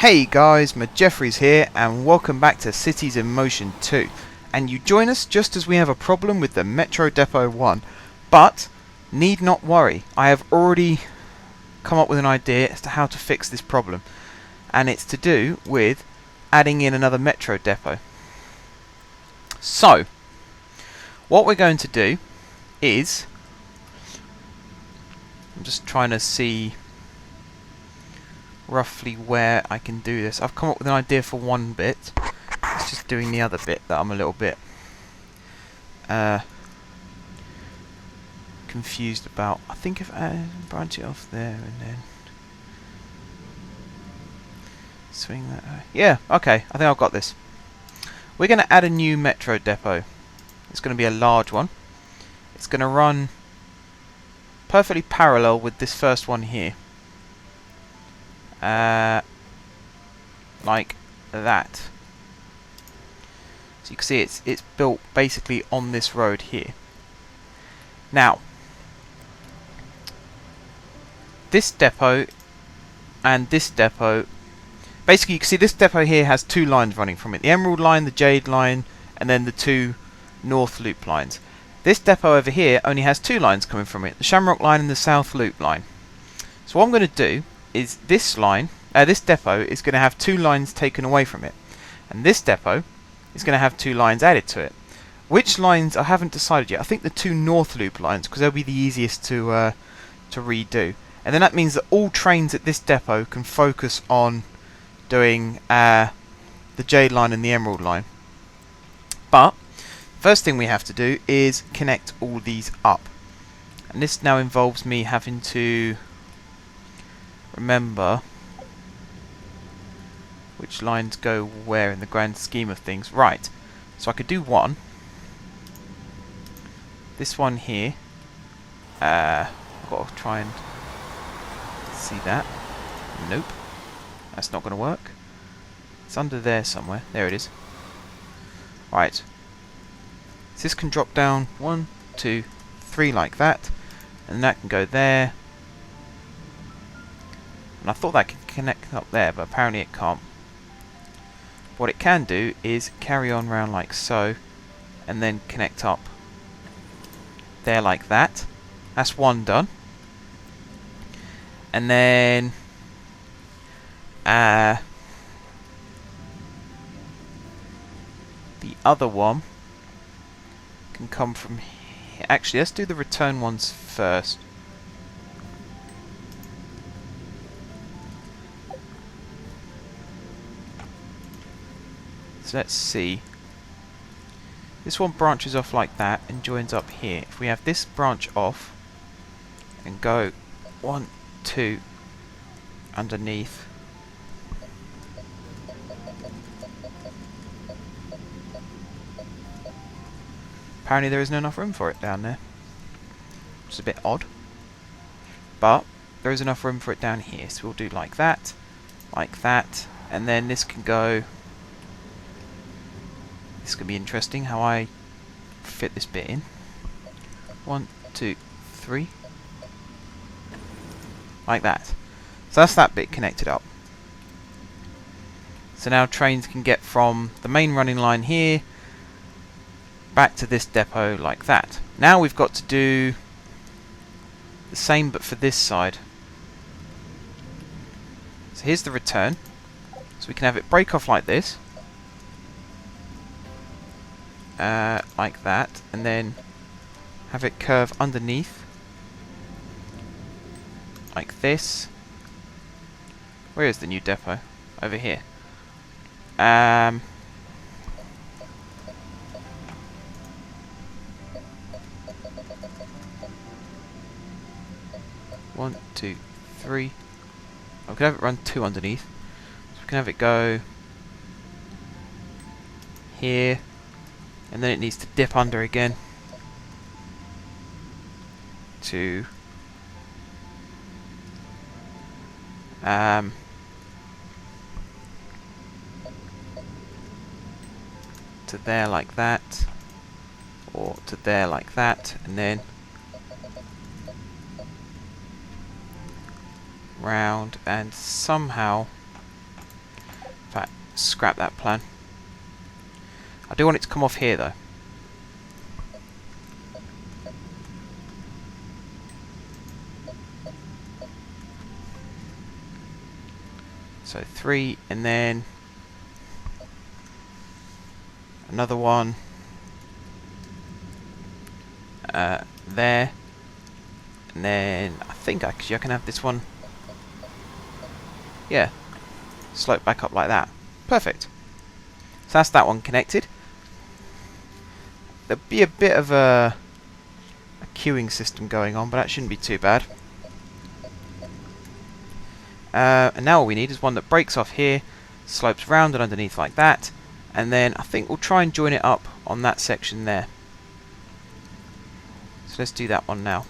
Hey guys, Jeffries here and welcome back to Cities in Motion 2. And you join us just as we have a problem with the Metro Depot 1. But, need not worry, I have already come up with an idea as to how to fix this problem. And it's to do with adding in another Metro Depot. So, what we're going to do is, I'm just trying to see roughly where I can do this. I've come up with an idea for one bit. It's just doing the other bit that I'm a little bit confused about. I think if I branch it off there and then swing that way. Yeah, okay, I think I've got this. We're going to add a new Metro Depot. It's going to be a large one. It's going to run perfectly parallel with this first one here. Like that. So you can see it's built basically on this road here. Now, this depot and this depot, basically you can see this depot here has two lines running from it. The Emerald line, the Jade line, and then the two North Loop lines. This depot over here only has two lines coming from it, the Shamrock line and the South Loop line. So what I'm going to do is this line, this depot is going to have two lines taken away from it, and this depot is going to have two lines added to it. Which lines I haven't decided yet. I think the two North Loop lines, because they'll be the easiest to redo, and then that means that all trains at this depot can focus on doing the Jade line and the Emerald line. But first thing we have to do is connect all these up, and this now involves me having to remember which lines go where in the grand scheme of things. Right, so I could do one. This one here. I've got to try and see that. Nope, that's not going to work. It's under there somewhere. There it is. Right, so this can drop down 1, 2, 3 like that, and that can go there. And I thought that could connect up there, but apparently it can't. What it can do is carry on round like so, and then connect up there like that. That's one done. And then the other one can come from here. Actually, let's do the return ones first. So let's see. This one branches off like that and joins up here. If we have this branch off and go 1, 2 underneath. Apparently there isn't enough room for it down there. Which is a bit odd. But there is enough room for it down here. So we'll do like that, and then this can go. This could be interesting how I fit this bit in. 1, 2, 3. Like that. So that's that bit connected up. So now trains can get from the main running line here back to this depot like that. Now we've got to do the same but for this side. So here's the return. So we can have it break off like this. Like that, and then have it curve underneath like this. Where is the new depot? Over here. 1, 2, 3. I could have it run 2 underneath. So we can have it go here. And then it needs to dip under again to there like that, or to there like that, and then round, and somehow fact, scrap that plan. I do want it to come off here though. So 3, and then another one there, and then I think actually I can have this one, yeah, slope back up like that. Perfect. So that's that one connected. There'll be a bit of a queuing system going on, but that shouldn't be too bad. And now all we need is one that breaks off here, slopes round and underneath like that, and then I think we'll try and join it up on that section there. So let's do that one now.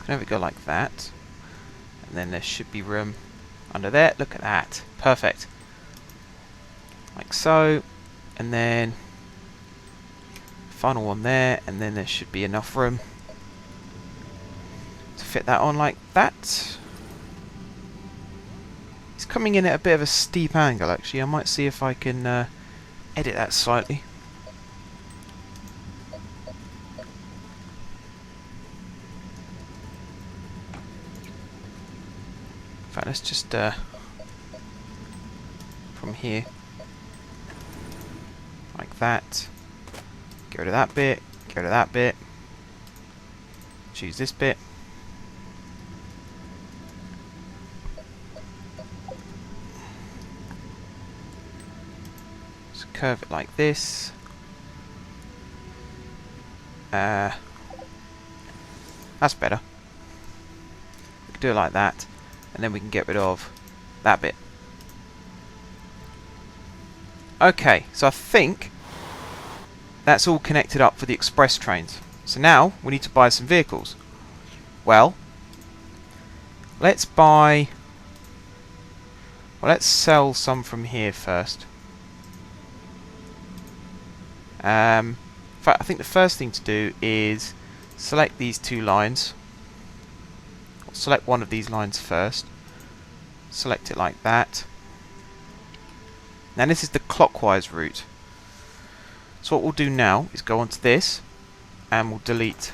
Can have it go like that, and then there should be room under there. Look at that, perfect. Like so, and then final one there, and then there should be enough room to fit that on like that. It's coming in at a bit of a steep angle actually. I might see if I can edit that slightly. In fact, let's just from here like that. Get rid of that bit, get rid of that bit, choose this bit. So curve it like this. That's better. We can do it like that, and then we can get rid of that bit. Okay, so I think that's all connected up for the express trains. So now we need to buy some vehicles. Well, let's sell some from here first. In fact, I think the first thing to do is select these two lines. Select one of these lines first. Select it like that. Now this is the clockwise route. So what we'll do now is go onto this, and we'll delete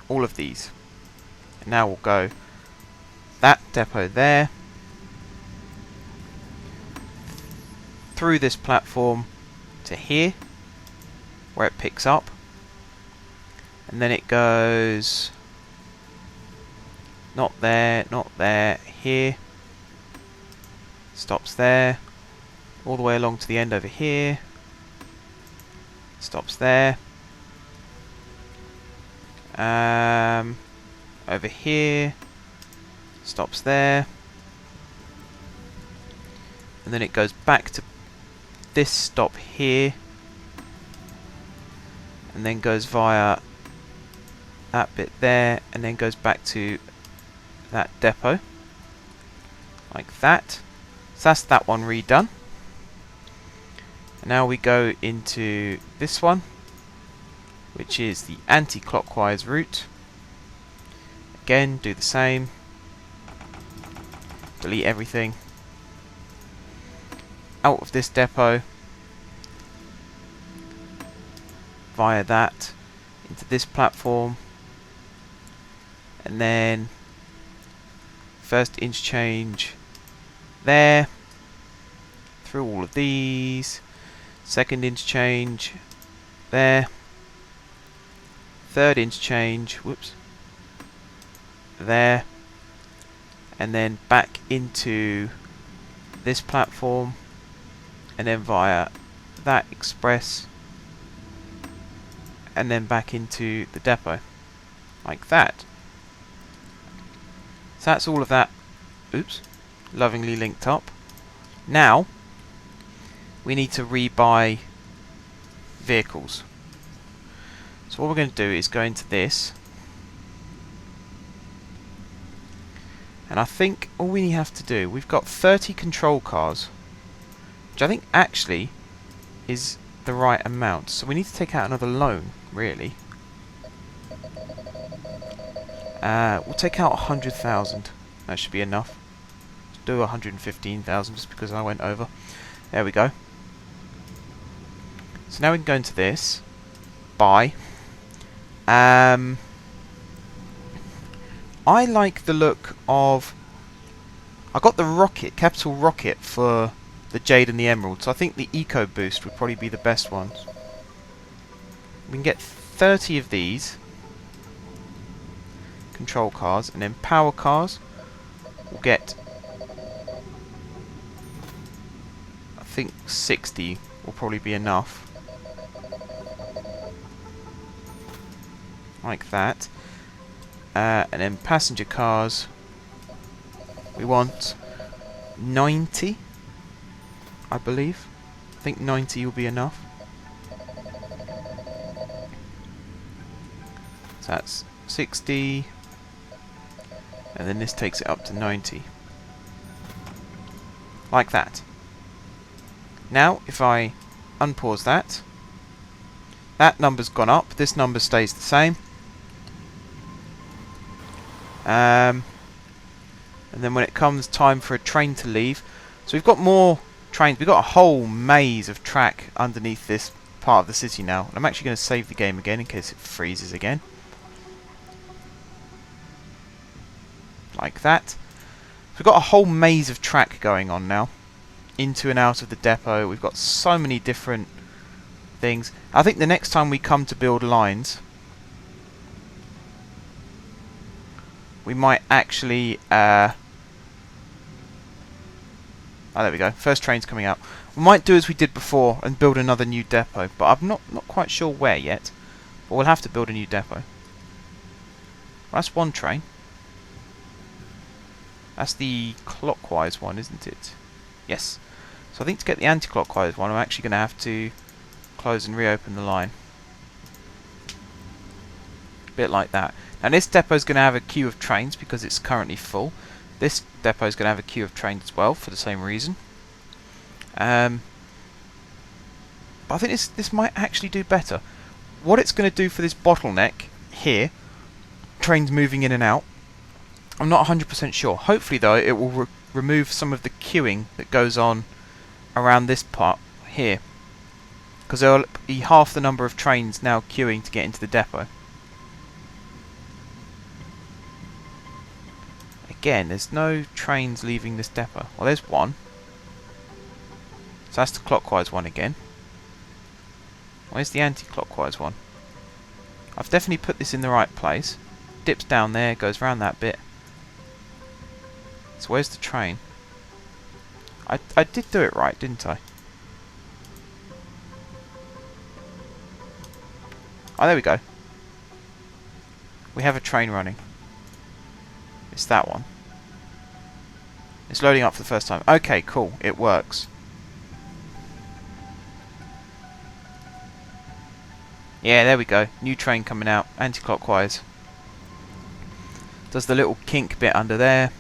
all of these. And now we'll go that depot there, through this platform to here, where it picks up, and then it goes not there, here, stops there, all the way along to the end over here, stops there, over here, stops there, and then it goes back to this stop here, and then goes via that bit there, and then goes back to that depot like that. So that's that one redone. And now we go into this one, which is the anti-clockwise route. Again, do the same. Delete everything out of this depot, via that into this platform, and then first interchange there, through all of these, second interchange there, third interchange, whoops, there, and then back into this platform, and then via that express, and then back into the depot like that. So that's all of that, oops, lovingly linked up. Now we need to rebuy vehicles. So what we're going to do is go into this, and I think all we have to do, we've got 30 control cars, which I think actually is the right amount. So we need to take out another loan, really. We'll take out 100,000. That should be enough. Let's do 115,000 just because I went over. There we go. So now we can go into this. Buy. I like the look of... I got the rocket, capital rocket for the Jade and the Emerald, so I think the Eco Boost would probably be the best one. We can get 30 of these control cars, and then power cars we'll get, I think 60 will probably be enough. Like that. And then passenger cars, we want 90, I believe. I think 90 will be enough. So that's 60, and then this takes it up to 90. Like that. Now, if I unpause that, that number's gone up, this number stays the same. And then when it comes time for a train to leave, so we've got more trains, we've got a whole maze of track underneath this part of the city now. And I'm actually going to save the game again in case it freezes again. Like that. So we've got a whole maze of track going on now, into and out of the depot. We've got so many different things. I think the next time we come to build lines, we might actually oh, there we go. First train's coming out. We might do as we did before and build another new depot, but I'm not quite sure where yet. But we'll have to build a new depot. Well, that's one train. That's the clockwise one, isn't it? Yes. So I think to get the anti-clockwise one, I'm actually going to have to close and reopen the line. A bit like that. Now this depot is going to have a queue of trains because it's currently full. This depot is going to have a queue of trains as well for the same reason. But I think this might actually do better. What it's going to do for this bottleneck here, trains moving in and out, I'm not 100% sure. Hopefully though it will remove some of the queuing that goes on around this part here, because there will be half the number of trains now queuing to get into the depot. Again, there's no trains leaving this depot. Well, there's one. So that's the clockwise one again. Where's the anti-clockwise one? I've definitely put this in the right place. Dips down there, goes around that bit. So where's the train? I did do it right, didn't I? Oh, there we go. We have a train running. It's that one. It's loading up for the first time. Okay, cool. It works. Yeah, there we go. New train coming out. Anti-clockwise. Does the little kink bit under there.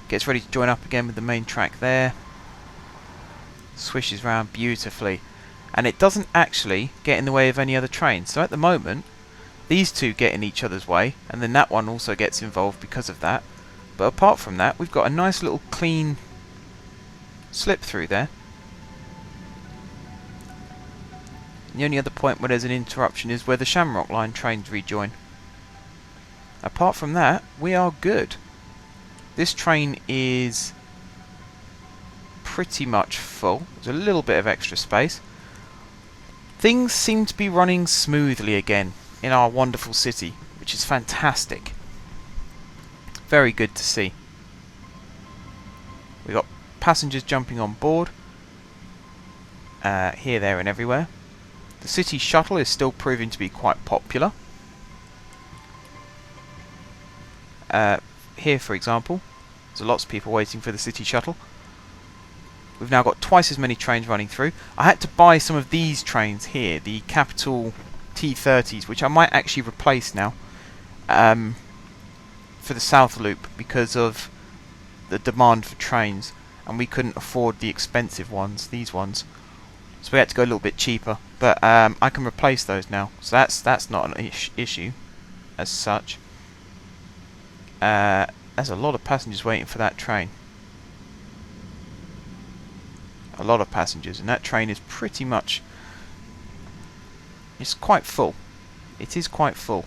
Gets ready to join up again with the main track there. Swishes round beautifully. And it doesn't actually get in the way of any other trains. So at the moment, these two get in each other's way, and then that one also gets involved because of that. But apart from that, we've got a nice little clean slip through there. The only other point where there's an interruption is where the Shamrock Line trains rejoin. Apart from that, we are good. This train is pretty much full. There's a little bit of extra space. Things seem to be running smoothly again in our wonderful city, which is fantastic. Very good to see. We've got passengers jumping on board. Here, there and everywhere. The city shuttle is still proving to be quite popular. Here, for example, there's lots of people waiting for the city shuttle. We've now got twice as many trains running through. I had to buy some of these trains here, the Capital T30s, which I might actually replace now for the South Loop because of the demand for trains, and we couldn't afford the expensive ones, these ones. So we had to go a little bit cheaper, but I can replace those now, so that's not an issue. as such. There's a lot of passengers waiting for that train. A lot of passengers, and that train is pretty much... it's quite full. It is quite full.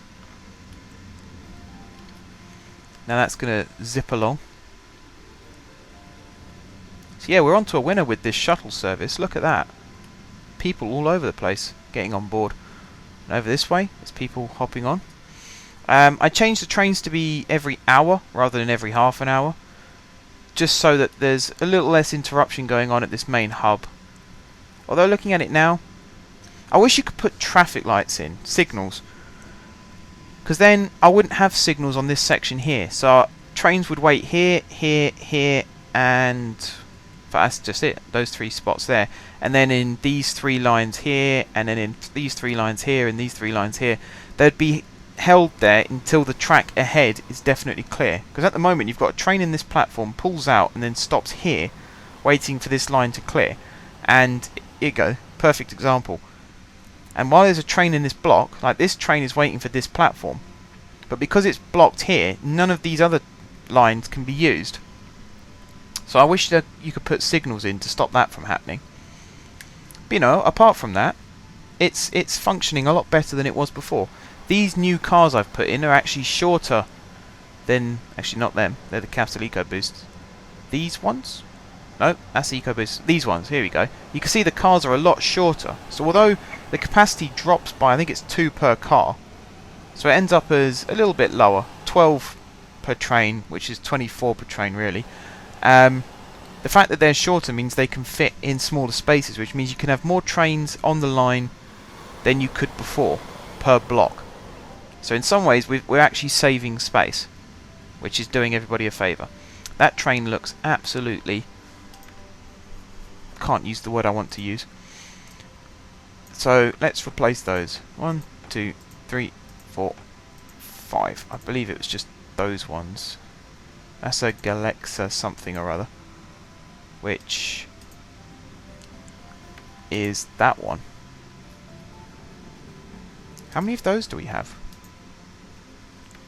Now that's going to zip along. So yeah, we're on to a winner with this shuttle service. Look at that. People all over the place getting on board. And over this way, there's people hopping on. I changed the trains to be every hour rather than every half an hour, just so that there's a little less interruption going on at this main hub. Although looking at it now, I wish you could put traffic lights in, signals, because then I wouldn't have signals on this section here. So trains would wait here, here, here, and that's just it, those three spots there. And then in these three lines here, and then in these three lines here, and these three lines here, they'd be held there until the track ahead is definitely clear. Because at the moment you've got a train in this platform, pulls out and then stops here waiting for this line to clear, and here you go, perfect example. And while there's a train in this block, like this train is waiting for this platform, but because it's blocked here, none of these other lines can be used. So I wish that you could put signals in to stop that from happening. But you know, apart from that, it's functioning a lot better than it was before. These new cars I've put in are actually shorter than... actually not them, they're the Capital EcoBoosts. These ones? No, that's the EcoBoost. These ones, here we go. You can see the cars are a lot shorter. So although the capacity drops by, I think it's 2 per car, so it ends up as a little bit lower. 12 per train, which is 24 per train really. The fact that they're shorter means they can fit in smaller spaces, which means you can have more trains on the line than you could before, per block. So in some ways we're actually saving space, which is doing everybody a favour. That train looks absolutely... can't use the word I want to use. So let's replace those. 1, 2, 3, 4, 5. I believe it was just those ones. That's a Galexa something or other, which is that one. How many of those do we have?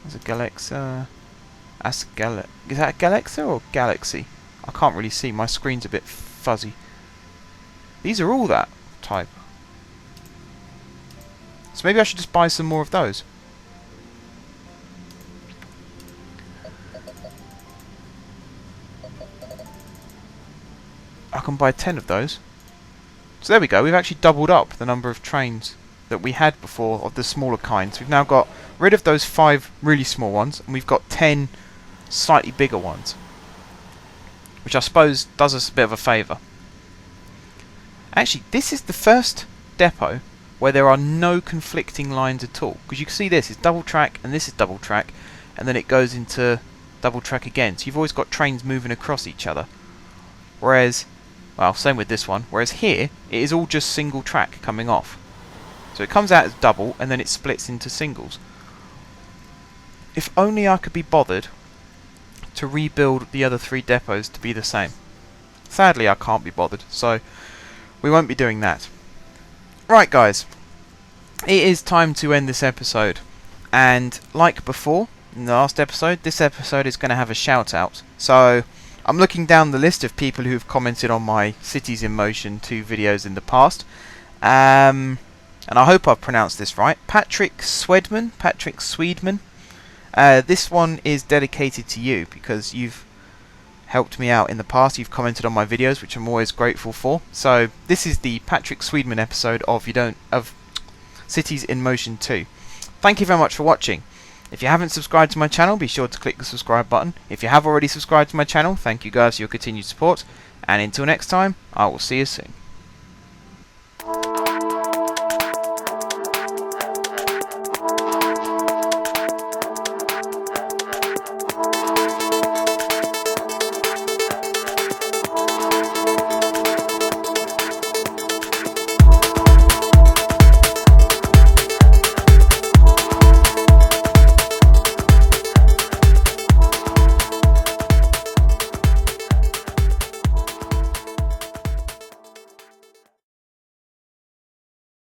There's a Galexa. That's is that a Galexa or Galaxy? I can't really see. My screen's a bit fuzzy. These are all that type. So maybe I should just buy some more of those. I can buy 10 of those. So there we go. We've actually doubled up the number of trains that we had before of the smaller kinds. We've now got rid of those 5 really small ones, and we've got 10 slightly bigger ones, which I suppose does us a bit of a favour. Actually, this is the first depot where there are no conflicting lines at all, because you can see this is double track and this is double track, and then it goes into double track again, so you've always got trains moving across each other. Whereas, well, same with this one, whereas here it is all just single track coming off. So it comes out as double and then it splits into singles. If only I could be bothered to rebuild the other 3 depots to be the same. Sadly I can't be bothered, so we won't be doing that. Right guys, it is time to end this episode, and like before in the last episode, this episode is going to have a shout out. So I'm looking down the list of people who've commented on my Cities in Motion 2 videos in the past, and I hope I've pronounced this right. Patrick Swedman. This one is dedicated to you because you've helped me out in the past. You've commented on my videos, which I'm always grateful for. So this is the Patrick Swedman episode of Cities in Motion 2. Thank you very much for watching. If you haven't subscribed to my channel, be sure to click the subscribe button. If you have already subscribed to my channel, thank you guys for your continued support. And until next time, I will see you soon.